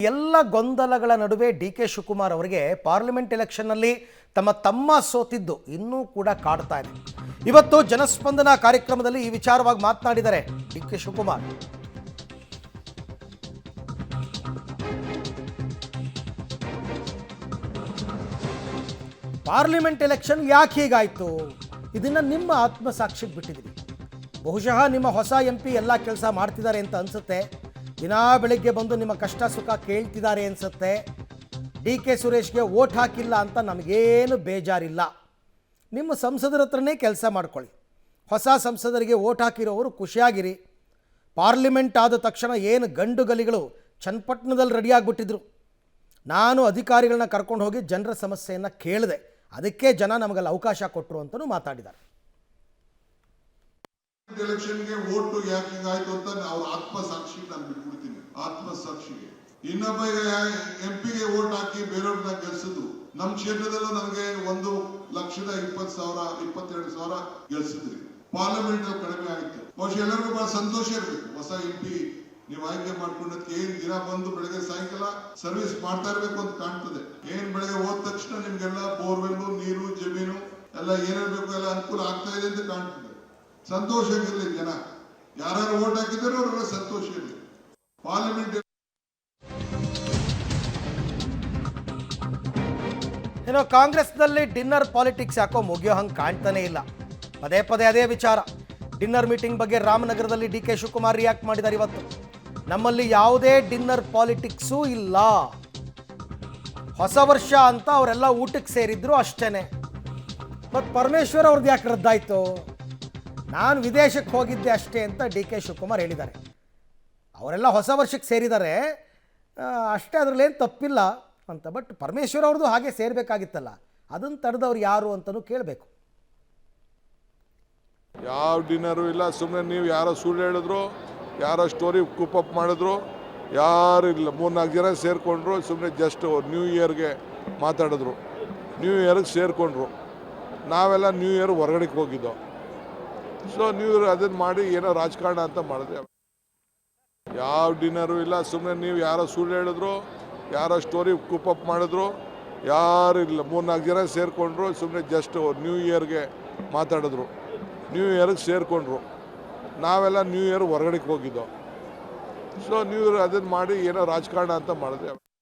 ಎಲ್ಲ ಗೊಂದಲಗಳ ನಡುವೆ ಡಿ.ಕೆ. ಶಿವಕುಮಾರ್ ಅವರಿಗೆ ಪಾರ್ಲಿಮೆಂಟ್ ಎಲೆಕ್ಷನ್ನಲ್ಲಿ ತಮ್ಮ ಸೋತಿದ್ದು ಇನ್ನೂ ಕೂಡ ಕಾಡ್ತಾ ಇದೆ. ಇವತ್ತು ಜನಸ್ಪಂದನ ಕಾರ್ಯಕ್ರಮದಲ್ಲಿ ಈ ವಿಚಾರವಾಗಿ ಮಾತನಾಡಿದ್ದಾರೆ ಡಿ.ಕೆ. ಶಿವಕುಮಾರ್. ಪಾರ್ಲಿಮೆಂಟ್ ಎಲೆಕ್ಷನ್ ಯಾಕೆ ಹೀಗಾಯಿತು, ಇದನ್ನು ನಿಮ್ಮ ಆತ್ಮಸಾಕ್ಷಿಗೆ ಬಿಟ್ಟಿದ್ದೀರಿ. ಬಹುಶಃ ನಿಮ್ಮ ಹೊಸ MP ಎಲ್ಲ ಕೆಲಸ ಮಾಡ್ತಿದ್ದಾರೆ ಅಂತ ಅನಿಸುತ್ತೆ. ದಿನಾ ಬೆಳಿಗ್ಗೆ ಬಂದು ನಿಮ್ಮ ಕಷ್ಟ ಸುಖ ಕೇಳ್ತಿದ್ದಾರೆ ಅನಿಸುತ್ತೆ. ಡಿ.ಕೆ. ಸುರೇಶ್ಗೆ ವೋಟ್ ಹಾಕಿಲ್ಲ ಅಂತ ನಮಗೇನು ಬೇಜಾರಿಲ್ಲ. ನಿಮ್ಮ ಸಂಸದರ ಹತ್ರನೇ ಕೆಲಸ ಮಾಡ್ಕೊಳ್ಳಿ. ಹೊಸ ಸಂಸದರಿಗೆ ವೋಟ್ ಹಾಕಿರೋರು ಖುಷಿಯಾಗಿರಿ. ಪಾರ್ಲಿಮೆಂಟ್ ಆದ ತಕ್ಷಣ ಏನು ಗಂಡು ಗಲಿಗಳು ಚನ್ನಪಟ್ಟಣದಲ್ಲಿ ರೆಡಿಯಾಗಿಬಿಟ್ಟಿದ್ರು. ನಾನು ಅಧಿಕಾರಿಗಳನ್ನ ಕರ್ಕೊಂಡು ಹೋಗಿ ಜನರ ಸಮಸ್ಯೆಯನ್ನು ಕೇಳಿದೆ. ಅದಕ್ಕೆ ಜನ ನಮಗಲ್ಲಿ ಅವಕಾಶ ಕೊಟ್ಟರು ಅಂತಲೂ ಮಾತಾಡಿದ್ದಾರೆ. ಎಲೆಕ್ಷನ್ಗೆ ವೋಟ್ ಯಾಕೆ ಹಿಂಗಾಯ್ತು ಅಂತ ಅವ್ರ ಆತ್ಮಸಾಕ್ಷಿಗೆ ನಾನು ಬಿಟ್ಬಿಡ್ತೀನಿ. ಆತ್ಮಸಾಕ್ಷಿಗೆ ಇನ್ನೊಬ್ಬ MP ಗೆ ವೋಟ್ ಹಾಕಿ ಬೇರೆಯವ್ರನ್ನ ಗೆಲ್ಸಿದ್ರು. ನಮ್ಮ ಕ್ಷೇತ್ರದಲ್ಲೂ ನನಗೆ 1,20,000 22,000 ಗೆಲ್ಸಿದ್ರಿ. ಪಾರ್ಲಿಮೆಂಟ್ ಕಡಿಮೆ ಆಯ್ತು. ಬಹುಶಃ ಎಲ್ಲರಿಗೂ ಬಹಳ ಸಂತೋಷ ಇರಬೇಕು. ಹೊಸ MP ನೀವು ಆಯ್ಕೆ ಮಾಡ್ಕೊಂಡದಕ್ಕೆ ಏನ್ ದಿನ ಬಂದು ಬೆಳಗ್ಗೆ ಸಾಯಂಕಾಲ ಸರ್ವಿಸ್ ಮಾಡ್ತಾ ಇರ್ಬೇಕು ಅಂತ ಕಾಣ್ತದೆ. ಏನ್ ಬೆಳಗ್ಗೆ ಹೋದ ತಕ್ಷಣ ನಿಮ್ಗೆಲ್ಲ ಬೋರ್ವೆಲ್, ನೀರು, ಜಮೀನು ಎಲ್ಲ ಏನಿರ್ಬೇಕು ಎಲ್ಲ ಅನುಕೂಲ ಆಗ್ತಾ ಇದೆ ಅಂತ ಕಾಣ್ತದೆ. ಸಂತೋಷ ಇರಲಿ. ಜನ ಯಾರು ವೋಟ್ ಹಾಕಿದಾರೋ ಅವರೆಲ್ಲ ಸಂತೋಷ ಇರಲಿ. ಪಾರ್ಲಿಮೆಂಟ್ ಏನೋ ಕಾಂಗ್ರೆಸ್ನಲ್ಲಿ ಡಿನ್ನರ್ ಪಾಲಿಟಿಕ್ಸ್ ಯಾಕೋ ಮುಗಿಯೋ ಹಂಗೆ ಕಾಣ್ತಾನೆ ಇಲ್ಲ. ಪದೇ ಪದೇ ಅದೇ ವಿಚಾರ. ಡಿನ್ನರ್ ಮೀಟಿಂಗ್ ಬಗ್ಗೆ ರಾಮನಗರದಲ್ಲಿ ಡಿ.ಕೆ. ಶಿವಕುಮಾರ್ ರಿಯಾಕ್ಟ್ ಮಾಡಿದ್ದಾರೆ. ಇವತ್ತು ನಮ್ಮಲ್ಲಿ ಯಾವುದೇ ಡಿನ್ನರ್ ಪಾಲಿಟಿಕ್ಸೂ ಇಲ್ಲ. ಹೊಸ ವರ್ಷ ಅಂತ ಅವರೆಲ್ಲ ಊಟಕ್ಕೆ ಸೇರಿದ್ರು ಅಷ್ಟೇ. ಮತ್ತು ಪರಮೇಶ್ವರ್ ಅವ್ರದ್ದು ಯಾಕೆ ರದ್ದಾಯಿತು? ನಾನು ವಿದೇಶಕ್ಕೆ ಹೋಗಿದ್ದೆ ಅಷ್ಟೇ ಅಂತ ಡಿ.ಕೆ. ಶಿವಕುಮಾರ್ ಹೇಳಿದ್ದಾರೆ. ಅವರೆಲ್ಲ ಹೊಸ ವರ್ಷಕ್ಕೆ ಸೇರಿದ್ದಾರೆ ಅಷ್ಟೇ, ಅದರಲ್ಲೇನು ತಪ್ಪಿಲ್ಲ ಅಂತ. ಬಟ್ ಪರಮೇಶ್ವರ್ ಅವ್ರದ್ದು ಹಾಗೆ ಸೇರಬೇಕಾಗಿತ್ತಲ್ಲ, ಅದನ್ನು ತಡೆದವ್ರು ಯಾರು ಅಂತಲೂ ಕೇಳಬೇಕು. ಯಾವ ಡಿನ್ನರು ಇಲ್ಲ. ಸುಮ್ಮನೆ ನೀವು ಯಾರೋ ಸುಳ್ಳು ಹೇಳಿದ್ರು, ಯಾರೋ ಸ್ಟೋರಿ ಕೂಪಪ್ ಮಾಡಿದ್ರು, ಯಾರು ಇಲ್ಲ. 3-4 ಜನ ಸೇರಿಕೊಂಡ್ರು. ಸುಮ್ಮನೆ ಜಸ್ಟ್ ನ್ಯೂ ಇಯರ್ಗೆ ಮಾತಾಡಿದ್ರು, ನ್ಯೂ ಇಯರ್ಗೆ ಸೇರಿಕೊಂಡ್ರು. ನಾವೆಲ್ಲ ನ್ಯೂ ಇಯರ್ ಹೊರಗಡೆಗೆ ಹೋಗಿದ್ದೋ. ಸೊ ನೀವು ಅದನ್ನು ಮಾಡಿ ಏನೋ ರಾಜಕಾರಣ ಅಂತ ಮಾಡಿದ್ರೆ ಯಾವ ಡಿನ್ನರು ಇಲ್ಲ. ಸುಮ್ಮನೆ ನೀವು ಯಾರೋ ಸುಳ್ಳು ಹೇಳಿದ್ರು, ಯಾರೋ ಸ್ಟೋರಿ ಕೂಪಪ್ ಮಾಡಿದ್ರು, ಯಾರು ಇಲ್ಲ. 3-4 ಜನ ಸೇರಿಕೊಂಡ್ರು. ಸುಮ್ಮನೆ ಜಸ್ಟ್ ನ್ಯೂ ಇಯರ್ಗೆ ಮಾತಾಡಿದ್ರು, ನ್ಯೂ ಇಯರ್ಗೆ ಸೇರಿಕೊಂಡ್ರು. ನಾವೆಲ್ಲ ನ್ಯೂ ಇಯರ್ ಹೊರಗಡೆಗೆ ಹೋಗಿದ್ದೋ. ಸೊ ನೀವು ಅದನ್ನು ಮಾಡಿ ಏನೋ ರಾಜಕಾರಣ ಅಂತ ಮಾಡಿದ್ರೆ